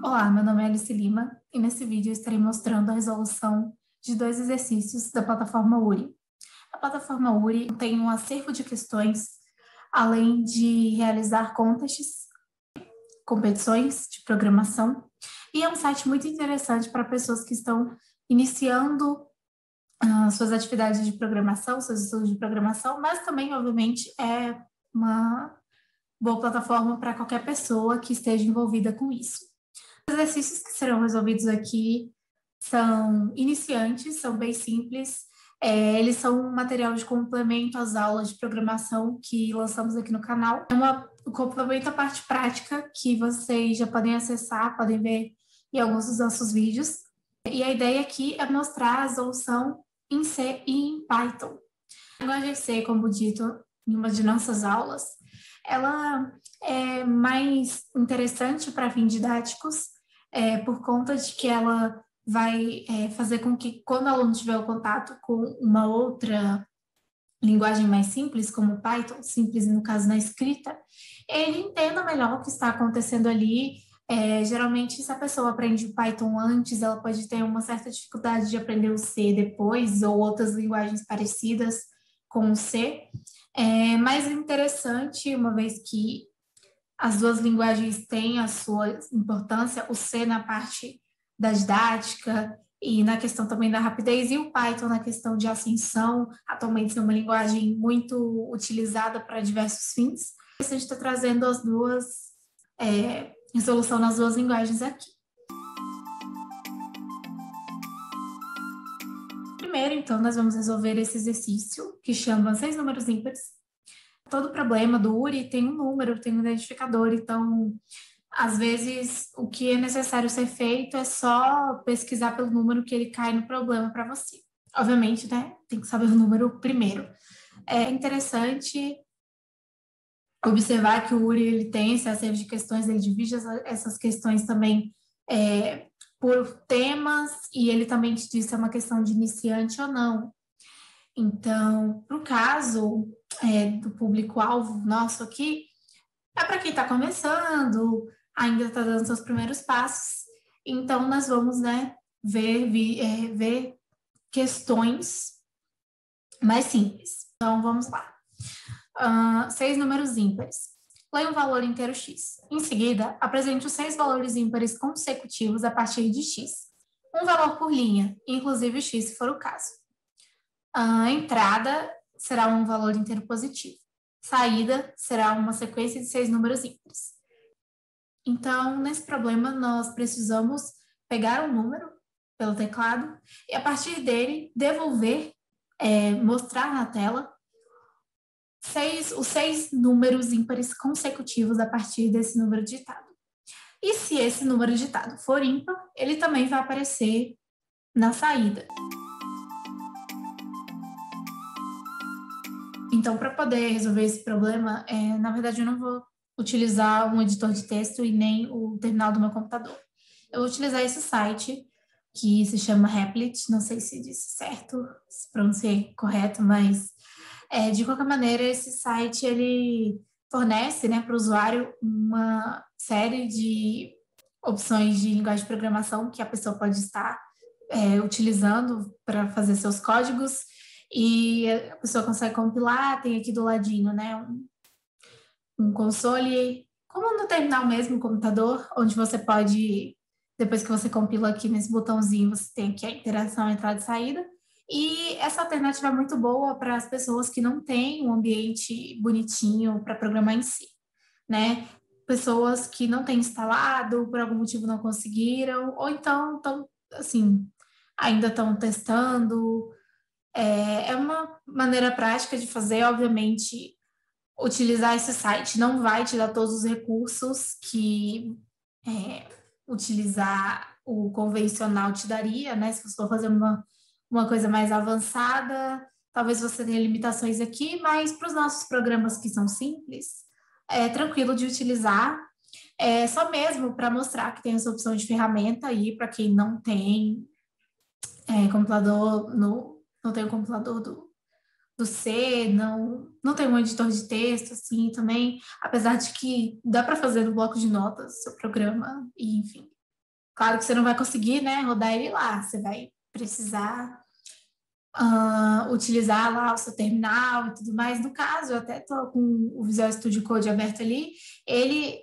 Olá, meu nome é Alice Lima e nesse vídeo eu estarei mostrando a resolução de dois exercícios da plataforma URI. A plataforma URI tem um acervo de questões, além de realizar contests, competições de programação, e é um site muito interessante para pessoas que estão iniciando suas atividades de programação, seus estudos de programação, mas também, obviamente, é uma boa plataforma para qualquer pessoa que esteja envolvida com isso. Os exercícios que serão resolvidos aqui são iniciantes, são bem simples, eles são um material de complemento às aulas de programação que lançamos aqui no canal. É um complemento à parte prática que vocês já podem acessar, podem ver em alguns dos nossos vídeos. E a ideia aqui é mostrar a resolução em C e em Python. A linguagem C, como dito em uma de nossas aulas, ela é mais interessante para fins didáticos, por conta de que ela vai fazer com que, quando o aluno tiver o contato com uma outra linguagem mais simples, como Python, simples no caso na escrita, ele entenda melhor o que está acontecendo ali. Geralmente, se a pessoa aprende o Python antes, ela pode ter uma certa dificuldade de aprender o C depois, ou outras linguagens parecidas com o C. Mais interessante, uma vez que as duas linguagens têm a sua importância, o C na parte da didática e na questão também da rapidez, e o Python na questão de ascensão, atualmente é uma linguagem muito utilizada para diversos fins. A gente está trazendo as duas, resolução nas duas linguagens aqui. Primeiro, então, nós vamos resolver esse exercício, que chama 6 números ímpares. Todo problema do URI tem um número, tem um identificador, então, às vezes, o que é necessário ser feito é só pesquisar pelo número que ele cai no problema para você. Obviamente, né, tem que saber o número primeiro. É interessante observar que o URI ele tem esse acervo de questões, ele divide essas questões também por temas, e ele também te diz se é uma questão de iniciante ou não. Então, para o caso do público-alvo nosso aqui, é para quem está começando, ainda está dando seus primeiros passos. Então, nós vamos, né, ver questões mais simples. Então, vamos lá. 6 números ímpares. Leia um valor inteiro x. Em seguida, apresente os 6 valores ímpares consecutivos a partir de x. Um valor por linha, inclusive x, se for o caso. A entrada será um valor inteiro positivo. Saída será uma sequência de 6 números ímpares. Então, nesse problema, nós precisamos pegar um número pelo teclado e, a partir dele, devolver, mostrar na tela os 6 números ímpares consecutivos a partir desse número digitado. E se esse número digitado for ímpar, ele também vai aparecer na saída. Então, para poder resolver esse problema, na verdade, eu não vou utilizar um editor de texto e nem o terminal do meu computador. Eu vou utilizar esse site, que se chama Replit, não sei se disse certo, se pronunciei correto, mas, de qualquer maneira, esse site, ele fornece, né, para o usuário uma série de opções de linguagem de programação que a pessoa pode estar utilizando para fazer seus códigos, e a pessoa consegue compilar. Tem aqui do ladinho, né, um console, como no terminal mesmo, computador, onde você pode, depois que você compila aqui nesse botãozinho, você tem aqui a interação, entrada e saída. E essa alternativa é muito boa para as pessoas que não têm um ambiente bonitinho para programar em si, né? Pessoas que não têm instalado, por algum motivo não conseguiram, ou então estão, assim, ainda estão testando. É uma maneira prática de fazer. Obviamente, utilizar esse site não vai te dar todos os recursos que utilizar o convencional te daria, né? Se você for fazer uma coisa mais avançada, talvez você tenha limitações aqui, mas para os nossos programas que são simples, é tranquilo de utilizar. Só mesmo para mostrar que tem essa opção de ferramenta aí para quem não tem computador, não tem o computador do C, não tem um editor de texto, assim, também, apesar de que dá para fazer no bloco de notas, seu programa, e enfim. Claro que você não vai conseguir, né, rodar ele lá. Você vai precisar utilizar lá o seu terminal e tudo mais. No caso, eu até estou com o Visual Studio Code aberto ali. Ele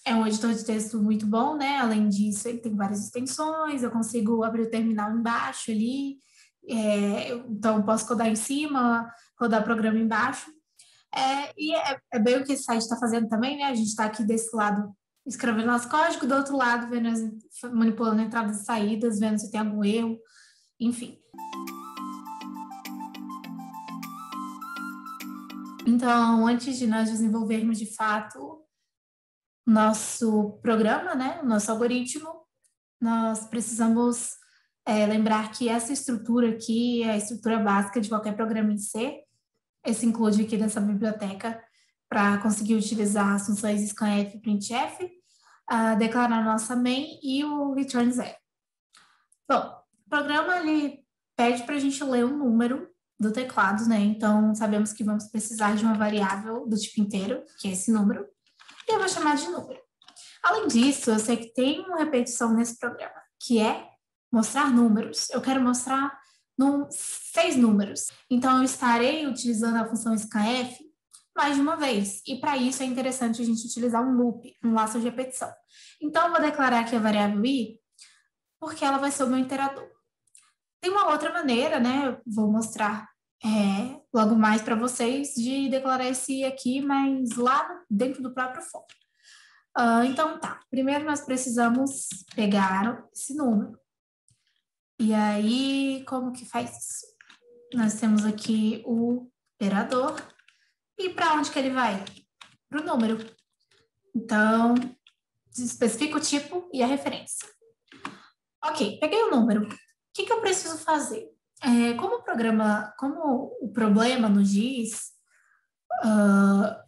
é um editor de texto muito bom, né? Além disso, ele tem várias extensões, eu consigo abrir o terminal embaixo ali, então eu posso codar em cima, rodar o programa embaixo. E é bem o que esse site está fazendo também, né? A gente está aqui desse lado escrevendo nosso código, do outro lado vendo manipulando entradas e saídas, vendo se tem algum erro, enfim. Então, antes de nós desenvolvermos de fato nosso programa, né, o nosso algoritmo, nós precisamos lembrar que essa estrutura aqui é a estrutura básica de qualquer programa em C. Esse include aqui dessa biblioteca para conseguir utilizar as funções scanf e printf, declarar nossa main e o return zero. Bom, o programa ele pede para a gente ler um número do teclado, né? Então, sabemos que vamos precisar de uma variável do tipo inteiro, que é esse número, e eu vou chamar de número. Além disso, eu sei que tem uma repetição nesse programa, que é mostrar números. Eu quero mostrar 6 números. Então, eu estarei utilizando a função scanf mais de uma vez. E para isso é interessante a gente utilizar um loop, um laço de repetição. Então, eu vou declarar aqui a variável i, porque ela vai ser o meu iterador. Tem uma outra maneira, né? Eu vou mostrar logo mais para vocês de declarar esse i aqui, mas lá dentro do próprio for. Então, tá. Primeiro nós precisamos pegar esse número. E aí, como que faz isso? Nós temos aqui o operador. E para onde que ele vai? Para o número. Então, especifica o tipo e a referência. Ok, peguei o número. O que eu preciso fazer? Como o problema nos diz,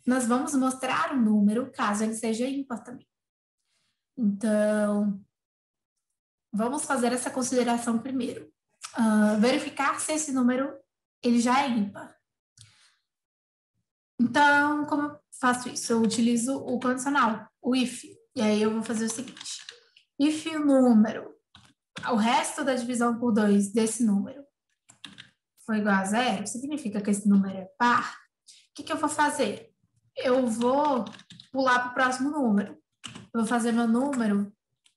nós vamos mostrar o número caso ele seja ímpar também. Então, vamos fazer essa consideração primeiro. Verificar se esse número ele já é ímpar. Então, como eu faço isso? Eu utilizo o condicional, o if. E aí eu vou fazer o seguinte. If o número, o resto da divisão por 2 desse número for igual a 0, significa que esse número é par. O que eu vou fazer? Eu vou pular para o próximo número. Eu vou fazer meu número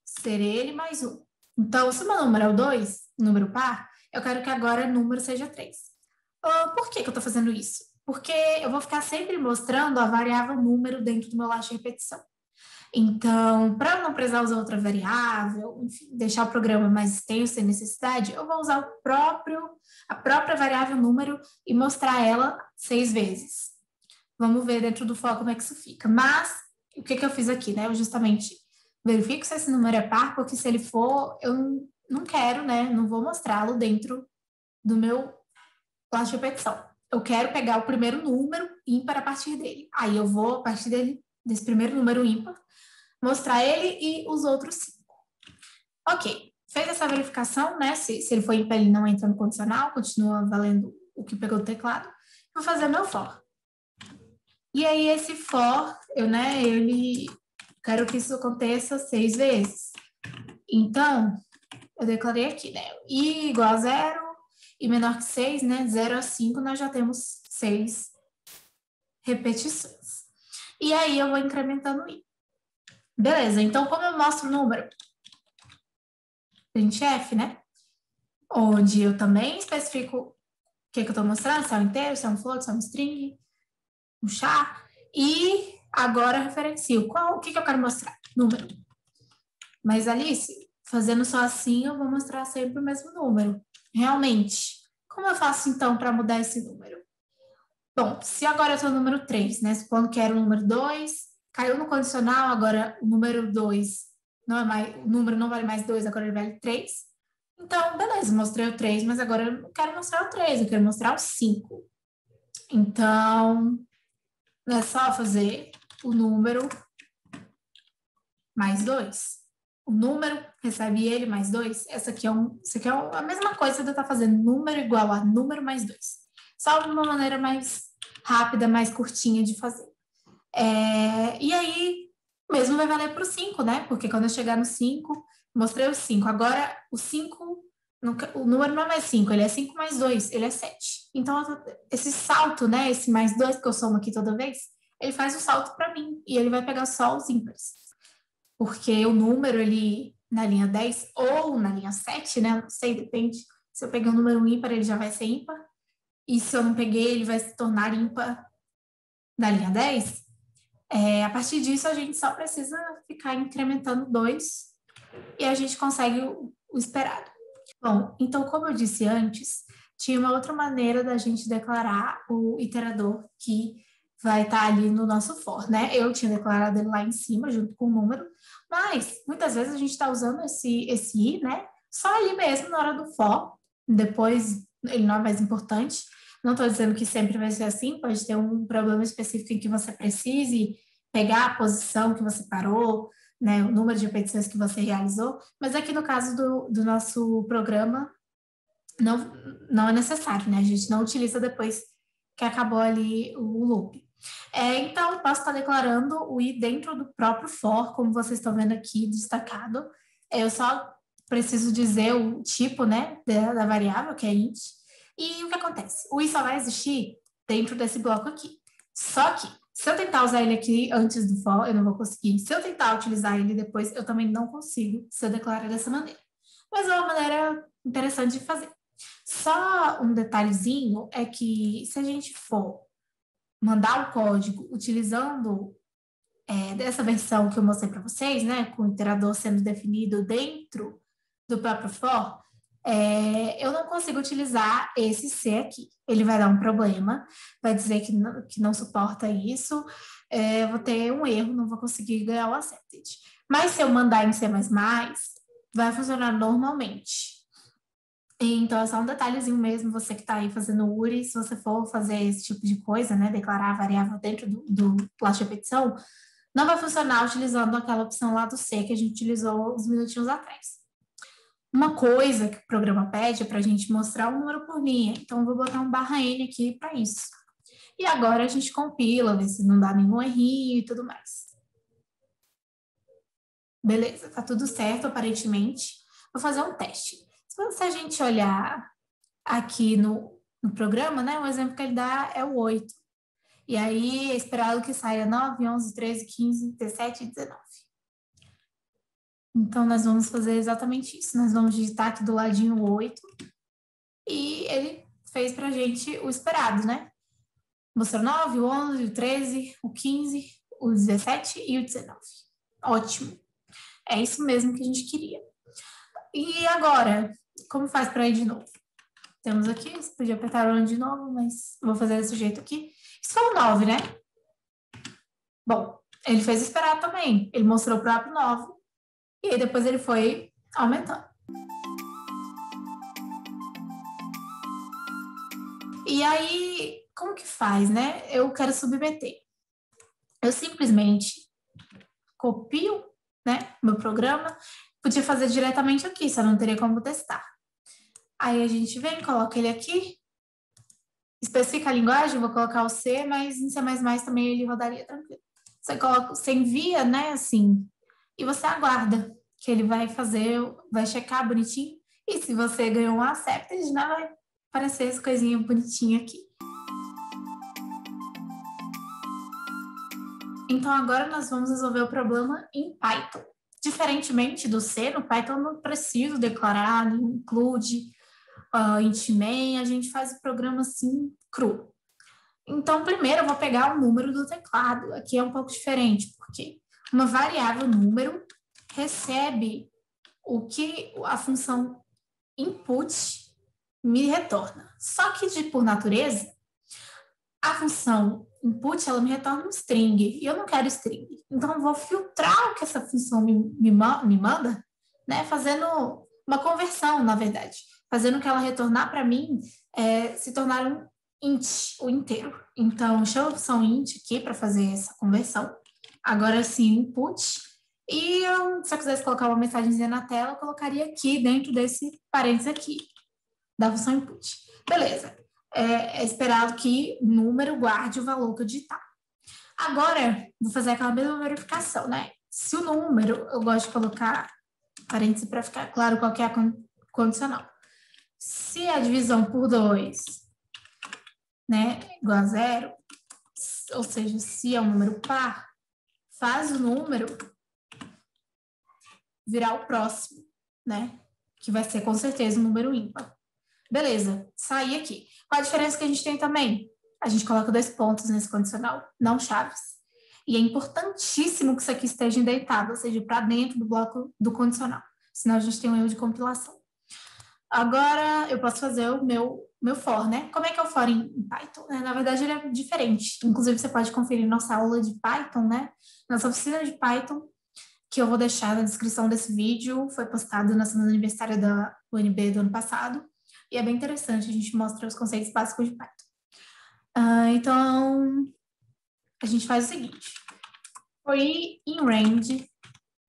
ser ele mais 1. Então, se o meu número é o 2, número par, eu quero que agora o número seja 3. Por que eu estou fazendo isso? Porque eu vou ficar sempre mostrando a variável número dentro do meu laço de repetição. Então, para não precisar usar outra variável, enfim, deixar o programa mais extenso sem necessidade, eu vou usar a própria variável número e mostrar ela 6 vezes. Vamos ver dentro do for como é que isso fica. Mas, o que eu fiz aqui, né? Eu justamente verifico se esse número é par, porque se ele for, eu não quero, né? Não vou mostrá-lo dentro do meu laço de repetição. Eu quero pegar o primeiro número ímpar a partir dele. Aí eu vou, a partir desse primeiro número ímpar, mostrar ele e os outros 5. Ok, fez essa verificação, né? Se ele for ímpar, ele não entra no condicional, continua valendo o que pegou do teclado. Vou fazer meu for. E aí, esse for, ele quero que isso aconteça 6 vezes. Então, eu declarei aqui, né? I igual a 0 e menor que 6, né? 0 a 5, nós já temos 6 repetições. E aí, eu vou incrementando I. Beleza, então, como eu mostro o número? Printf, né? Onde eu também especifico o que eu estou mostrando, se é um inteiro, se é um float, se é um string, um char. E agora eu referencio. O que eu quero mostrar? Número. Mas, Alice, fazendo só assim, eu vou mostrar sempre o mesmo número. Realmente. Como eu faço, então, para mudar esse número? Bom, se agora eu estou no número 3, né? Supondo que era o número 2, caiu no condicional, agora o número 2 não é mais, o número não vale mais 2, agora ele vale 3. Então, beleza, mostrei o 3, mas agora eu não quero mostrar o 3, eu quero mostrar o 5. Então, é só fazer o número mais 2. O número recebe ele mais 2. Isso aqui é a mesma coisa de eu estar fazendo número igual a número mais 2. Só de uma maneira mais rápida, mais curtinha de fazer. E aí, mesmo vai valer para o 5, né? Porque quando eu chegar no 5, Mostrei o 5. Agora, o 5, o número não é mais 5, ele é 5 mais 2, ele é 7. Então, esse salto, né, esse mais 2 que eu somo aqui toda vez, ele faz o salto para mim, e ele vai pegar só os ímpares. Porque o número, ele, na linha 10 ou na linha 7, né, não sei, depende. Se eu pegar um número ímpar, ele já vai ser ímpar. E se eu não peguei, ele vai se tornar ímpar na linha 10. A partir disso, a gente só precisa ficar incrementando 2 e a gente consegue o esperado. Bom, então, como eu disse antes, tinha uma outra maneira da gente declarar o iterador que vai estar ali no nosso for, né? Eu tinha declarado ele lá em cima, junto com o número, mas muitas vezes a gente está usando esse i, né? Só ali mesmo na hora do for, depois ele não é mais importante. Não estou dizendo que sempre vai ser assim, pode ter um problema específico em que você precise pegar a posição que você parou, né, o número de repetições que você realizou, mas aqui no caso do nosso programa, não é necessário, né? A gente não utiliza depois que acabou ali o loop. Então, eu posso estar declarando o i dentro do próprio for, como vocês estão vendo aqui destacado. Eu só preciso dizer o tipo, né, da variável, que é int. E o que acontece? O i só vai existir dentro desse bloco aqui. Só que, se eu tentar usar ele aqui antes do for, eu não vou conseguir. Se eu tentar utilizar ele depois, eu também não consigo, se eu declarar dessa maneira. Mas é uma maneira interessante de fazer. Só um detalhezinho é que se a gente for mandar o código utilizando dessa versão que eu mostrei para vocês, né, com o iterador sendo definido dentro do próprio for, eu não consigo utilizar esse C aqui. Ele vai dar um problema, vai dizer que não suporta isso, eu vou ter um erro, não vou conseguir ganhar o accepted. Mas se eu mandar em C++, vai funcionar normalmente. Então, é só um detalhezinho mesmo, você que está aí fazendo URI, se você for fazer esse tipo de coisa, né, declarar a variável dentro do plot de repetição, não vai funcionar utilizando aquela opção lá do C que a gente utilizou uns minutinhos atrás. Uma coisa que o programa pede é para a gente mostrar o número por linha, então eu vou botar um /n aqui para isso. E agora a gente compila, vê se não dá nenhum errinho e tudo mais. Beleza, tá tudo certo aparentemente. Vou fazer um teste. Se a gente olhar aqui no programa, né, o exemplo que ele dá é o 8. E aí é esperado que saia 9, 11, 13, 15, 17 e 19. Então, nós vamos fazer exatamente isso. Nós vamos digitar aqui do ladinho o 8 e ele fez para a gente o esperado, né? Mostrou 9, o 11, o 13, o 15, o 17 e o 19. Ótimo. É isso mesmo que a gente queria. E agora, como faz para ir de novo? Temos aqui, você podia apertar o de novo, mas vou fazer desse jeito aqui. Isso foi o 9, né? Bom, ele fez esperar também. Ele mostrou o próprio 9. E aí depois ele foi aumentando. E aí, como que faz, né? Eu quero submeter. Eu simplesmente copio, né, meu programa. Podia fazer diretamente aqui, só não teria como testar. Aí a gente vem, coloca ele aqui, especifica a linguagem, vou colocar o C, mas em C++ também ele rodaria tranquilo. Você envia, né, assim, e você aguarda que ele vai fazer, vai checar bonitinho, e se você ganhou um accepted, né, vai aparecer essa coisinha bonitinha aqui. Então, agora nós vamos resolver o problema em Python. Diferentemente do C, no Python eu não preciso declarar, include, int main, a gente faz o programa assim, cru. Então, primeiro eu vou pegar o número do teclado. Aqui é um pouco diferente, porque uma variável número recebe o que a função input me retorna. Só que, por natureza, a função input, ela me retorna um string, e eu não quero string. Então, eu vou filtrar o que essa função me manda, né, fazendo uma conversão, na verdade. Fazendo que ela retornar para mim se tornar um int, o inteiro. Então, chama a opção int aqui para fazer essa conversão. Agora sim, input. E se eu quisesse colocar uma mensagenzinha na tela, eu colocaria aqui dentro desse parênteses aqui, da função input. Beleza. É esperado que o número guarde o valor que eu digitar. Agora, vou fazer aquela mesma verificação, né? Se o número, eu gosto de colocar parênteses para ficar claro qual que é a condicional. Se a divisão por 2, né, igual a 0, ou seja, se é um número par, faz o número virar o próximo, né, que vai ser com certeza um número ímpar. Beleza, saí aqui. Qual a diferença que a gente tem também? A gente coloca 2 pontos nesse condicional, não chaves. E é importantíssimo que isso aqui esteja indeitado, ou seja, para dentro do bloco do condicional. Senão a gente tem um erro de compilação. Agora eu posso fazer o meu for, né? Como é que é o for em Python? Na verdade, ele é diferente. Inclusive, você pode conferir nossa aula de Python, né? Nossa oficina de Python, que eu vou deixar na descrição desse vídeo. Foi postado na semana aniversária da UNB do ano passado. E é bem interessante, a gente mostra os conceitos básicos de Python. Então, a gente faz o seguinte. Foi in range.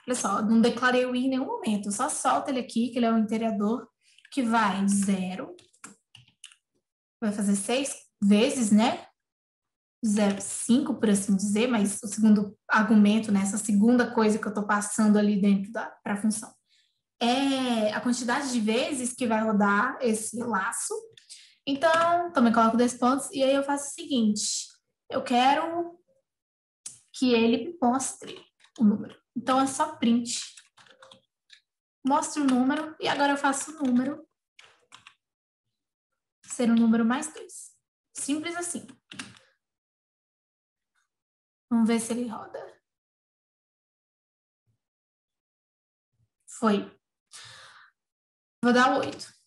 Olha só, não declarei o i em nenhum momento. Só solta ele aqui, que ele é um iterador, que vai de 0. Vai fazer 6 vezes, né? 0,5, por assim dizer, mas o segundo argumento, né? Essa segunda coisa que eu estou passando ali dentro para a função. É a quantidade de vezes que vai rodar esse laço. Então, também coloco 2 pontos, e aí eu faço o seguinte, eu quero que ele me mostre o número. Então, é só print. Mostra o número, e agora eu faço o número ser o número mais 2. Simples assim. Vamos ver se ele roda. Foi. Vou dar 8.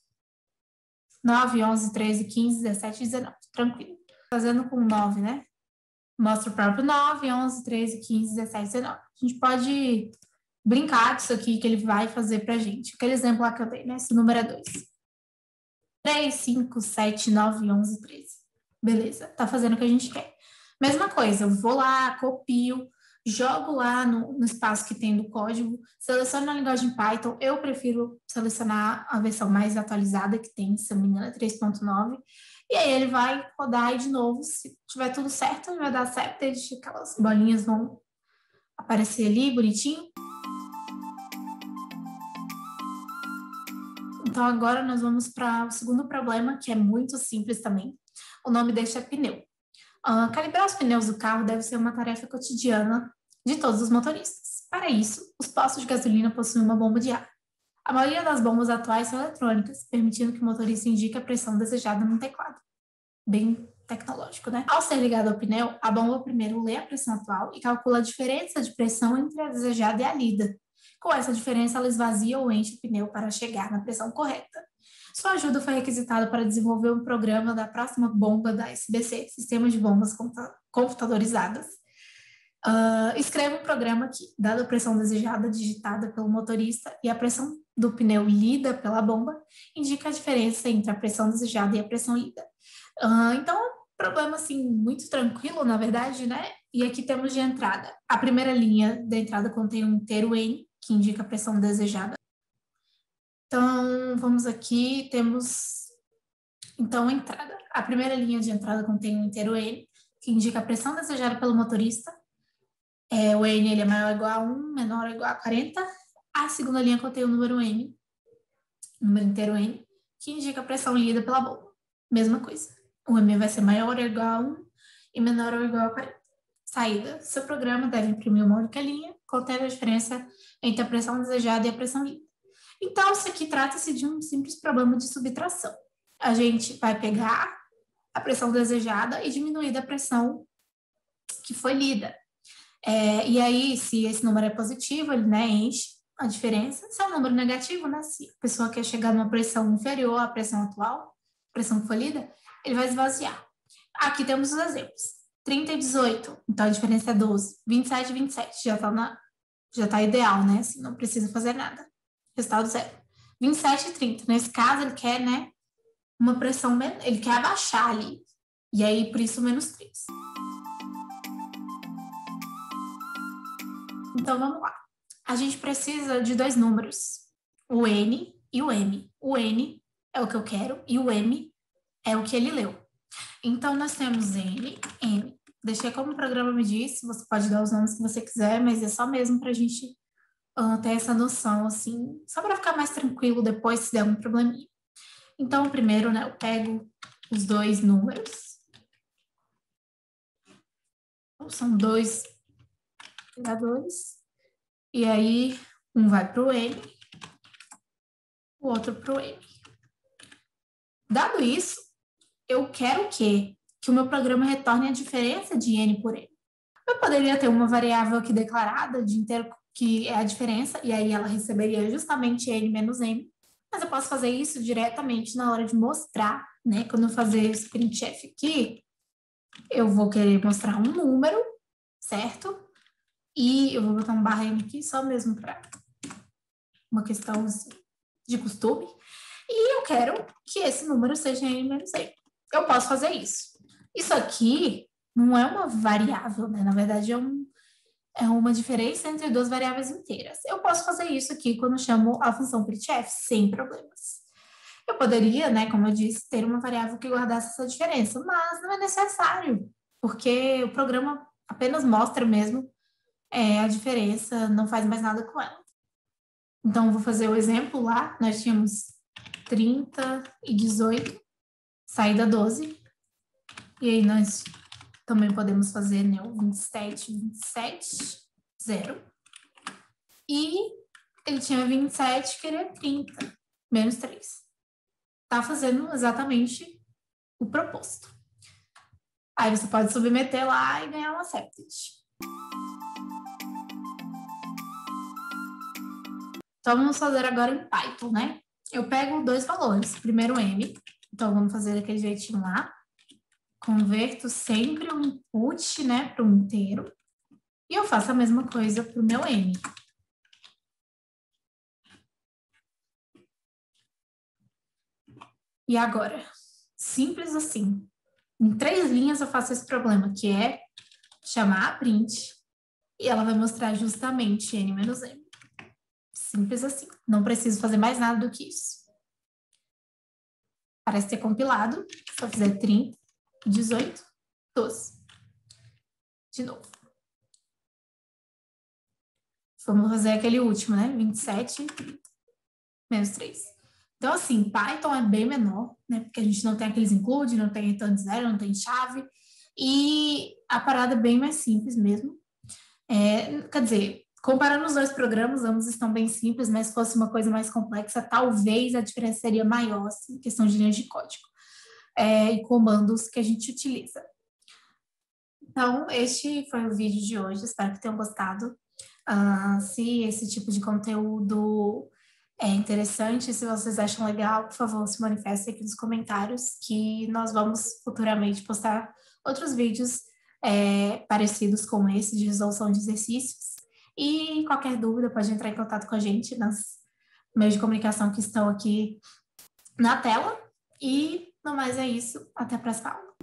9, 11, 13, 15, 17, 19. Tranquilo. Fazendo com 9, né? Mostra o próprio 9, 11, 13, 15, 17, 19. A gente pode brincar disso aqui que ele vai fazer pra gente. Aquele exemplo lá que eu dei, né? Esse número é 2. 3, 5, 7, 9, 11, 13. Beleza, tá fazendo o que a gente quer. Mesma coisa, eu vou lá, copio, jogo lá no espaço que tem do código, seleciono a linguagem Python. Eu prefiro selecionar a versão mais atualizada que tem, se não me engano, é 3.9. E aí ele vai rodar e de novo, se tiver tudo certo, ele vai dar certo, aquelas bolinhas vão aparecer ali, bonitinho. Então agora nós vamos para o segundo problema, que é muito simples também. O nome deste é pneu. Calibrar os pneus do carro deve ser uma tarefa cotidiana de todos os motoristas. Para isso, os postos de gasolina possuem uma bomba de ar. A maioria das bombas atuais são eletrônicas, permitindo que o motorista indique a pressão desejada no teclado. Bem tecnológico, né? Ao ser ligado ao pneu, a bomba primeiro lê a pressão atual e calcula a diferença de pressão entre a desejada e a lida. Com essa diferença, ela esvazia ou enche o pneu para chegar na pressão correta. Sua ajuda foi requisitada para desenvolver um programa da próxima bomba da SBC, Sistema de Bombas Computadorizadas. Escreva um programa que, dada a pressão desejada digitada pelo motorista e a pressão do pneu lida pela bomba, indica a diferença entre a pressão desejada e a pressão lida. Então, é um problema assim, muito tranquilo, na verdade, né? E aqui temos de entrada. A primeira linha da entrada contém um inteiro N, que indica a pressão desejada. Então, vamos aqui, temos, então, a entrada. A primeira linha de entrada contém um inteiro N, que indica a pressão desejada pelo motorista. O N ele é maior ou igual a 1, menor ou igual a 40. A segunda linha contém o número N, número inteiro N, que indica a pressão lida pela bomba. Mesma coisa. O M vai ser maior ou igual a 1 e menor ou igual a 40. Saída. Seu programa deve imprimir uma única linha, contendo a diferença entre a pressão desejada e a pressão lida. Então, isso aqui trata-se de um simples problema de subtração. A gente vai pegar a pressão desejada e diminuir da pressão que foi lida. E aí, se esse número é positivo, ele, né, enche a diferença. Se é um número negativo, né, se a pessoa quer chegar numa pressão inferior à pressão atual, pressão que foi lida, ele vai esvaziar. Aqui temos os exemplos. 30 e 18, então a diferença é 12. 27 e 27, já tá ideal, né? Assim, não precisa fazer nada. Resultado zero. 27 e 30, nesse caso ele quer, né, uma pressão, ele quer abaixar ali. E aí, por isso, menos 3. Então, vamos lá. A gente precisa de 2 números, o N e o M. O N é o que eu quero e o M é o que ele leu. Então, nós temos N, Deixei como o programa me disse, você pode dar os nomes que você quiser, mas é só mesmo para a gente ter essa noção, assim, só para ficar mais tranquilo depois se der algum probleminha. Então, primeiro, né, eu pego os dois números. Então, são dois pegadores. E aí, um vai para o N, o outro para o M. Dado isso, eu quero o quê? Que o meu programa retorne a diferença de N por M. Eu poderia ter uma variável aqui declarada de inteiro que é a diferença, e aí ela receberia justamente N menos M, mas eu posso fazer isso diretamente na hora de mostrar, né? Quando eu fazer esse printf aqui, eu vou querer mostrar um número, certo? E eu vou botar um barra M aqui só mesmo para uma questão de costume, e eu quero que esse número seja N menos M. Eu posso fazer isso. Isso aqui não é uma variável, né? Na verdade, é uma diferença entre duas variáveis inteiras. Eu posso fazer isso aqui quando chamo a função printf, sem problemas. Eu poderia, né, como eu disse, ter uma variável que guardasse essa diferença, mas não é necessário, porque o programa apenas mostra mesmo a diferença, não faz mais nada com ela. Então, vou fazer o exemplo lá, nós tínhamos 30 e 18, saída 12, e aí nós também podemos fazer, né, o 27, 27, 0. E ele tinha 27, queria 30, menos 3. Tá fazendo exatamente o proposto. Aí você pode submeter lá e ganhar um accepted. Então, vamos fazer agora em Python, né? Eu pego dois valores. Primeiro M, então vamos fazer daquele jeitinho lá. Converto sempre o input, né, para um inteiro. E eu faço a mesma coisa para o meu M. E agora? Simples assim. Em 3 linhas eu faço esse problema, que é chamar a print e ela vai mostrar justamente N menos M. Simples assim. Não preciso fazer mais nada do que isso. Parece ter compilado. Se eu fizer 30, 18, 12. De novo. Vamos fazer aquele último, né? 27, 30, menos 3. Então, assim, Python é bem menor, né? Porque a gente não tem aqueles include, não tem return de zero, não tem chave. E a parada é bem mais simples mesmo. Quer dizer, comparando os dois programas, ambos estão bem simples, mas se fosse uma coisa mais complexa, talvez a diferença seria maior, assim, em questão de linhas de código e comandos que a gente utiliza. Então, este foi o vídeo de hoje, espero que tenham gostado. Se esse tipo de conteúdo é interessante, se vocês acham legal, por favor, se manifestem aqui nos comentários, que nós vamos futuramente postar outros vídeos parecidos com esse, de resolução de exercícios. E qualquer dúvida, pode entrar em contato com a gente nos meios de comunicação que estão aqui na tela. E, no mais, é isso. Até a próxima aula.